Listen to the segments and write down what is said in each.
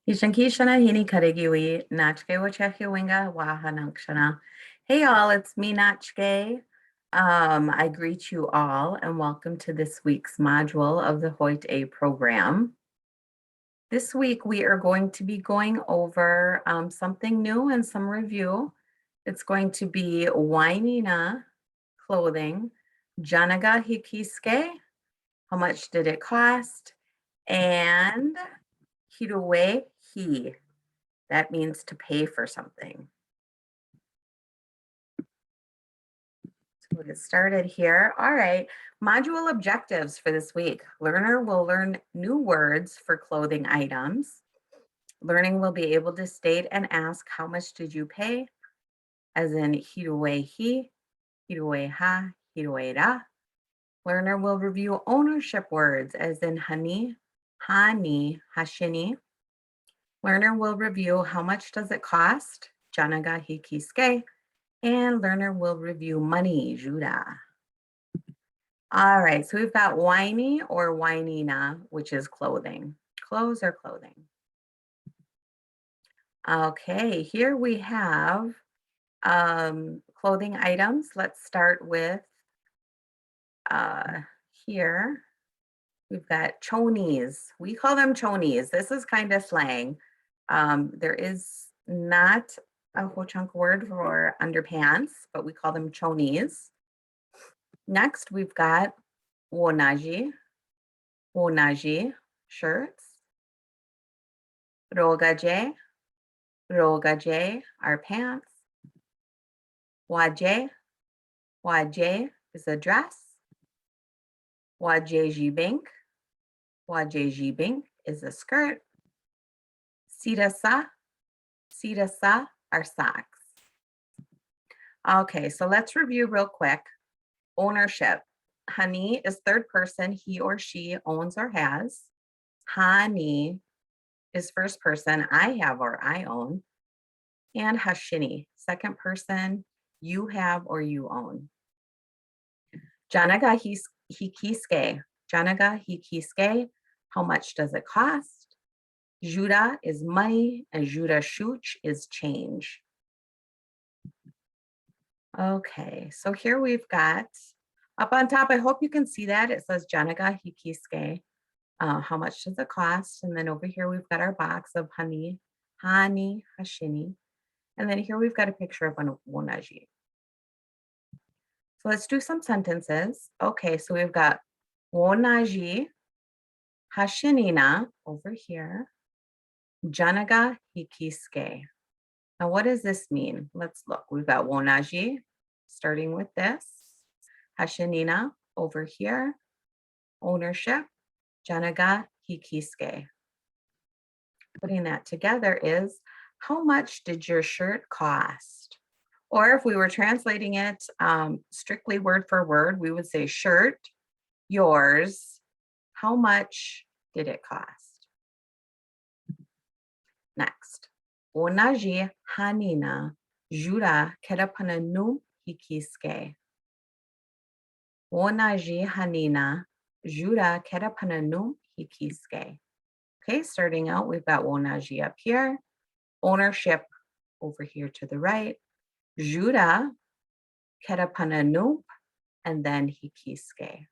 Hishankishana hini karegiwi nachke wachehiwinga wahanakshana. Hey all, it's me Nachke. I greet you all and welcome to this week's module of the Hoyt A program. This week we are going to be going over something new and some review. It's going to be Wainina clothing, Janaga Hikiske, how much did it cost, and Hiruwe Hi. That means to pay for something. So we'll get started here. All right, module objectives for this week. Learner will learn new words for clothing items. Learning will be able to state and ask, how much did you pay? As in, hiruwe hi, hiruwe ha, hiruwe ra. Learner will review ownership words, as in hani, hani, hashini. Learner will review how much does it cost? Janaga hikiske. And learner will review money, Juda. All right, so we've got whiny or Wainina, which is clothing. Clothes or clothing. Okay, here we have clothing items. Let's start with here. We've got chonies. We call them chonies. This is kind of slang. There is not a whole chunk word for underpants, but we call them chonies. Next, we've got wonaji shirts. Rogaje are pants. Waje is a dress. Wajejibink is a skirt. Sirasa are socks. Okay, so let's review real quick. Ownership. Hani is third person, he or she owns or has. Hani is first person, I have or I own. And hashini, second person, you have or you own. Janaga hikiske, how much does it cost? Juda is money and juda shuch is change. Okay, so here we've got up on top, I hope you can see that. It says Janaga hikiske. How much does it cost? And then over here, we've got our box of hani, hashini. And then here we've got a picture of a wonaji. So let's do some sentences. Okay, so we've got wonaji, hashinina over here, janaga hikiske. Now, what does this mean? Let's look. We've got wonaji, starting with this, hashinina over here, ownership, janaga hikiske. Putting that together is, how much did your shirt cost? Or if we were translating it strictly word for word, we would say shirt, yours, how much did it cost? Next, onaji hanina jura kerapananu hikiske. Onaji hanina jura kerapananu hikiske. Okay, starting out, we've got wonaji up here, ownership over here to the right, jura, kerapananu, and then hikiske.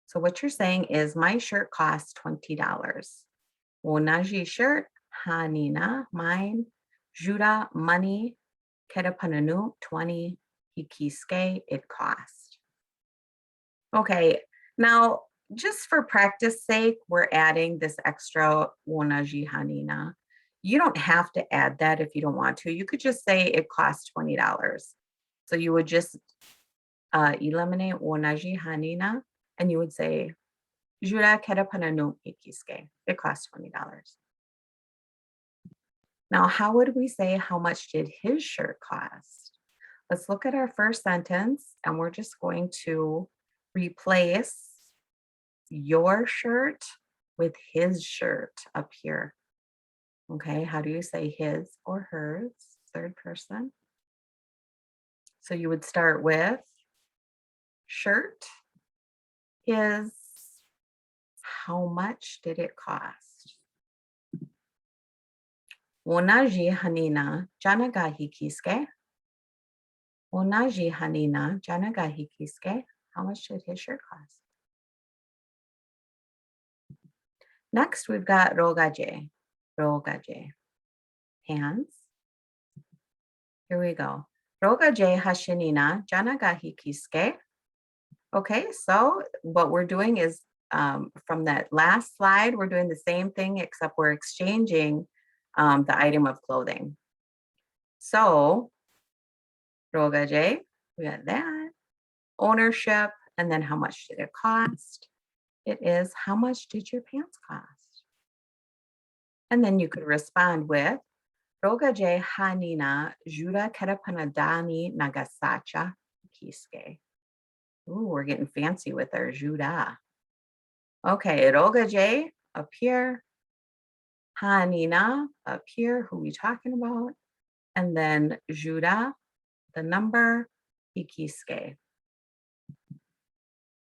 So what you're saying is, my shirt costs $20. Wonaji shirt, hanina, mine, jura, money, kerapananu, 20, hikiske, it cost. Okay, now just for practice sake, we're adding this extra wonaji hanina. You don't have to add that if you don't want to. You could just say it costs $20. So you would just eliminate wonaji hanina and you would say, jura kerapananu hikiske. It costs $20. Now, how would we say, how much did his shirt cost? Let's look at our first sentence, and we're just going to replace your shirt with his shirt up here. Okay, how do you say his or hers? Third person. So you would start with shirt, his, how much did it cost? Wonaji hanina janagahi kiske. Wonaji hanina janagahi kiske. How much did his shirt cost? Next, we've got rogaje. Rogaje. Hands. Here we go. Rogaje hashinina janagahi kiske. Okay, so what we're doing is from that last slide, we're doing the same thing, except we're exchanging the item of clothing. So, rogaje, we got that. Ownership, and then how much did it cost? It is, how much did your pants cost? And then you could respond with, rogaje hanina jura kerapanadani nagasacha kiske. Ooh, we're getting fancy with our jura. Okay, rogaje up here, hanina up here, who we talking about? And then jura, the number, ikiske.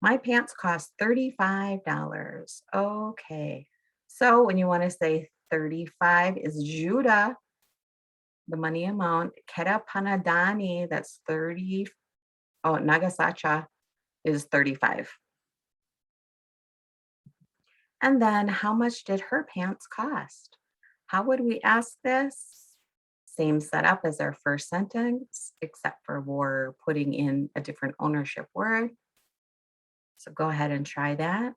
My pants cost $35. Okay. So when you want to say 35 is jura, the money amount. Kera panadani, that's 30. Oh, nagasacha is 35. And then how much did her pants cost? How would we ask this? Same setup as our first sentence, except for we're putting in a different ownership word. So go ahead and try that.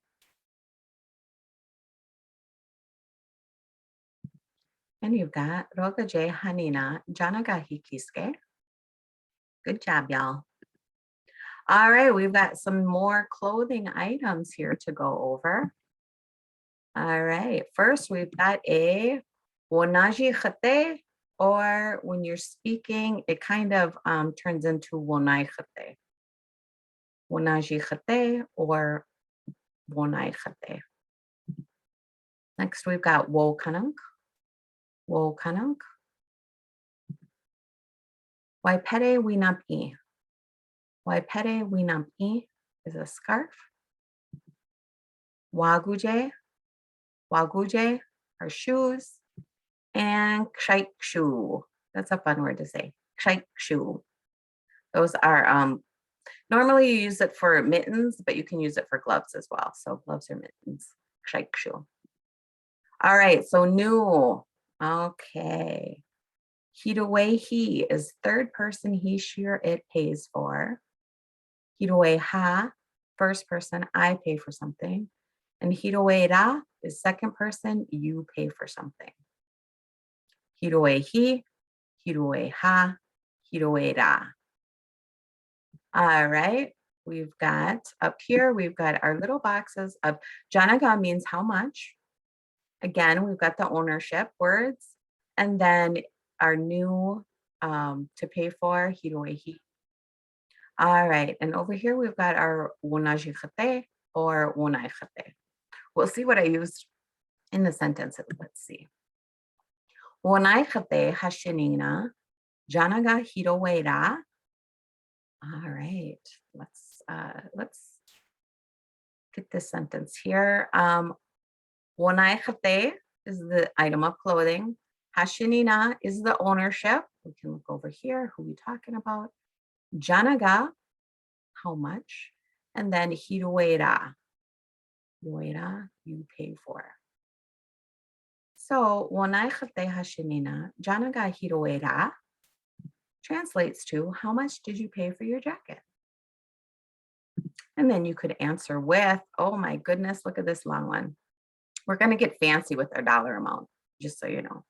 And you've got rogaje hanina janagahi kiske. Good job, y'all. All right, we've got some more clothing items here to go over. All right, first we've got a wonaji khate, or when you're speaking, it kind of turns into wonai khate. Wonaji khate or wonai khate. Next, we've got wo kanunk. Wo kanunk. Waipere winampi. Waipere winampi is a scarf. Waguje. Waguje are shoes. And kshaik that's a fun word to say. Kshaik. Those are normally you use it for mittens, but you can use it for gloves as well. So gloves or mittens. Kshaik. All right, so new. Okay. Hidoe he is third person he, she, or it pays for. Hidoe ha, first person, I pay for something. And hidoe ra is second person, you pay for something. Hidoe hi, hidoe ha, hidoe ra. All right, we've got up here, we've got our little boxes of janaga means how much. Again, we've got the ownership words, and then our new to pay for, hidoe hi. All right, and over here we've got our wonaji khate or wonai khate. We'll see what I used in the sentences. Let's see. Wonai khate hashinina janaga hidoe ra. All right, let's get this sentence here. Wonai khate is the item of clothing. Hashinina is the ownership. We can look over here. Who we talking about? Janaga, how much? And then hiroera. Hiroera, you pay for. So, wonai khate hashinina janaga hiroera translates to how much did you pay for your jacket? And then you could answer with, oh my goodness, look at this long one. We're going to get fancy with our dollar amount, just so you know.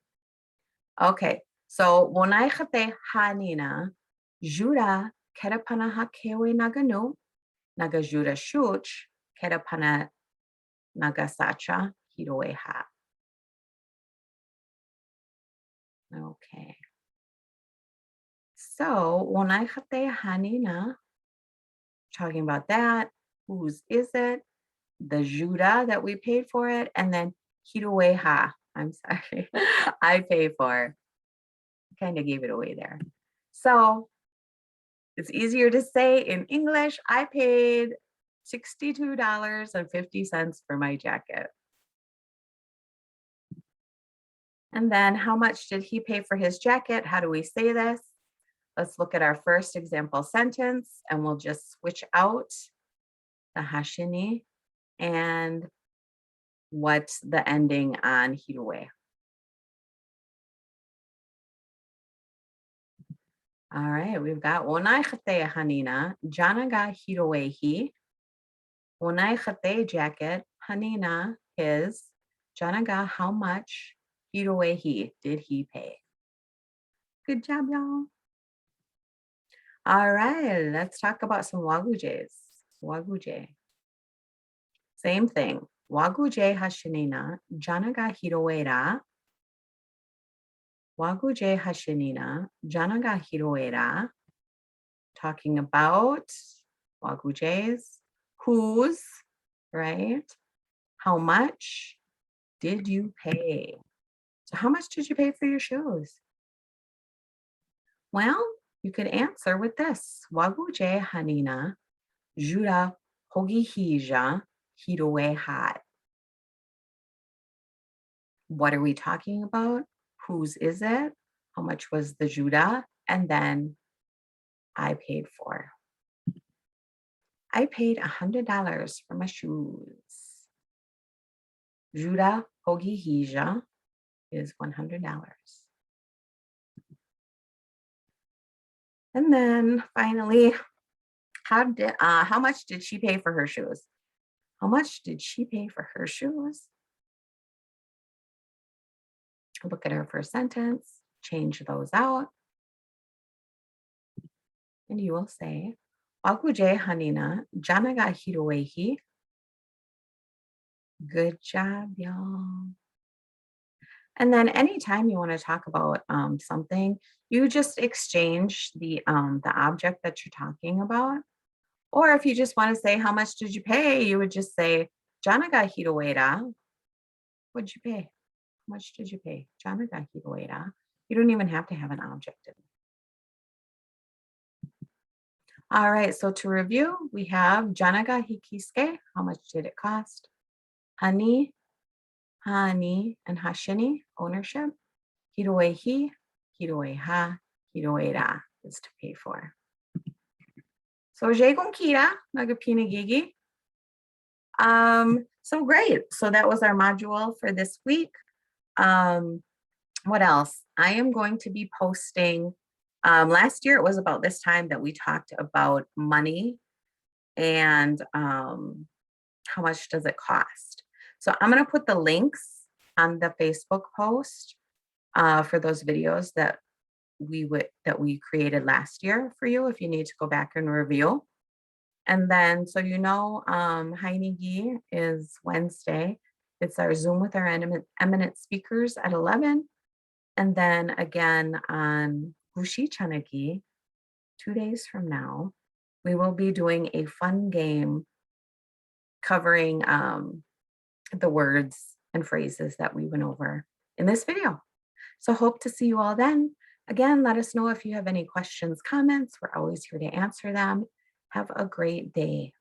Okay, so wonai khate hanina jura kerapana hakewe naganu nagajura shuch kerapana nagasacha hiroe ha. Okay. So wonai khate hanina, talking about that. Whose is it? The jura that we paid for it, and then hiroe ha. I'm sorry, I pay for. Kind of gave it away there. So it's easier to say in English. I paid $62.50 for my jacket. And then how much did he pay for his jacket? How do we say this? Let's look at our first example sentence and we'll just switch out the hashini and what's the ending on hirue. All right, we've got onai chate hanina, jana ga hiroehi. Onai chate jacket, hanina his, jana ga how much, hiroehi did he pay. Good job, y'all. All right, let's talk about some wagujes. Waguje. Same thing. Waguje hashinina, jana ga hiroera. Waguje hashinina, jana ga hiroera. Talking about wagujes, whose, right? How much did you pay? So how much did you pay for your shoes? Well, you could answer with this. Waguje hanina, jura hogihija hiroe hat. What are we talking about? Whose is it? How much was the juda? And then I paid for. I paid $100 for my shoes. Juda hogihija is $100. And then finally, how much did she pay for her shoes? How much did she pay for her shoes? Look at her first sentence, change those out, and you will say, Waguje hanina janaga hiroehi. Good job, y'all. And then anytime you want to talk about something, you just exchange the object that you're talking about. Or if you just want to say, how much did you pay? You would just say, Janaga hiroera. What'd you pay? How much did you pay? Janaga hiroera. You don't even have to have an object in it. All right, so to review, we have Janaga hikiske. How much did it cost? Hani, hani, and hashini, ownership. Hiroehi, hiroeha, hiroera is to pay for. So Jegon Kira, Nagapina Gigi. So great. So that was our module for this week. What else? I am going to be posting. Last year, it was about this time that we talked about money and how much does it cost. So I'm going to put the links on the Facebook post for those videos that we created last year for you if you need to go back and review. And then, so Hainigi is Wednesday. It's our Zoom with our eminent speakers at 11. And then again on Gushi Chanagi, 2 days from now, we will be doing a fun game covering the words and phrases that we went over in this video. So hope to see you all then. Again, let us know if you have any questions, comments. We're always here to answer them. Have a great day.